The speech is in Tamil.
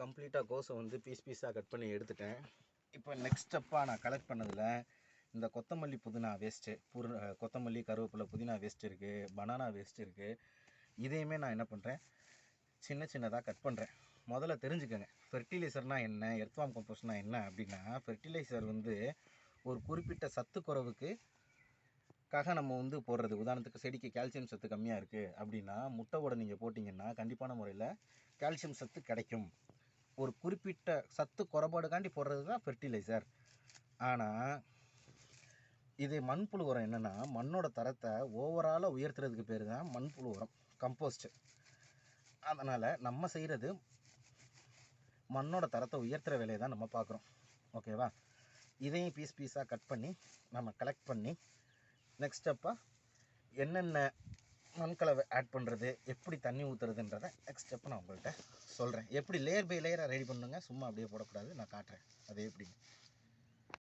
கம்ப்ளீட்டாக கோஸை வந்து பீஸாக கட் பண்ணி எடுத்துட்டேன். இப்போ நெக்ஸ்ட் ஸ்டெப்பாக நான் கலெக்ட் பண்ணதில் இந்த கொத்தமல்லி புதினா வேஸ்ட்டு, கொத்தமல்லி கருவேப்பிலை புதினா வேஸ்ட் இருக்குது, பனானா வேஸ்ட் இருக்குது. இதையுமே நான் என்ன பண்ணுறேன், சின்ன சின்னதாக கட் பண்ணுறேன். முதல்ல தெரிஞ்சுக்கோங்க, ஃபெர்டிலைசர்னால் என்ன, எர்த்வார்ம் கம்போஸ்ட்னால் என்ன அப்படின்னா, ஃபெர்டிலைசர் வந்து ஒரு குறிப்பிட்ட சத்து குறைவுக்காக நம்ம வந்து போடுறது. உதாரணத்துக்கு செடிக்கு கால்சியம் சத்து கம்மியாக இருக்குது அப்படின்னா முட்டை ஓட நீங்கள் போட்டிங்கன்னா கண்டிப்பான முறையில் கால்சியம் சத்து கிடைக்கும். ஒரு குறிப்பிட்ட சத்து குறைபாடுக்காண்டி போடுறது தான் ஃபெர்டிலைசர். ஆனால் இது மண்புழு உரம் என்னென்னா, மண்ணோட தரத்தை ஓவராலாக உயர்த்துறதுக்கு பேர் தான் மண்புழு உரம், கம்போஸ்ட்டு. அதனால் நம்ம செய்கிறது மண்ணோட தரத்தை உயர்த்துகிற வேலையை தான் நம்ம பார்க்குறோம். ஓகேவா? இதையும் பீஸாக கட் பண்ணி நம்ம கலெக்ட் பண்ணி நெக்ஸ்ட் ஸ்டெப்பாக என்னென்ன மண்கலவை ஆட் பண்ணுறது, எப்படி தண்ணி ஊற்றுறதுன்றதை நெக்ஸ்ட் ஸ்டெப்பை நான் உங்கள்கிட்ட சொல்கிறேன். எப்படி லேயர் பை லேயராக ரெடி பண்ணுங்க, சும்மா அப்படியே போடக்கூடாது. நான் காட்டுறேன் அது எப்படின்னு.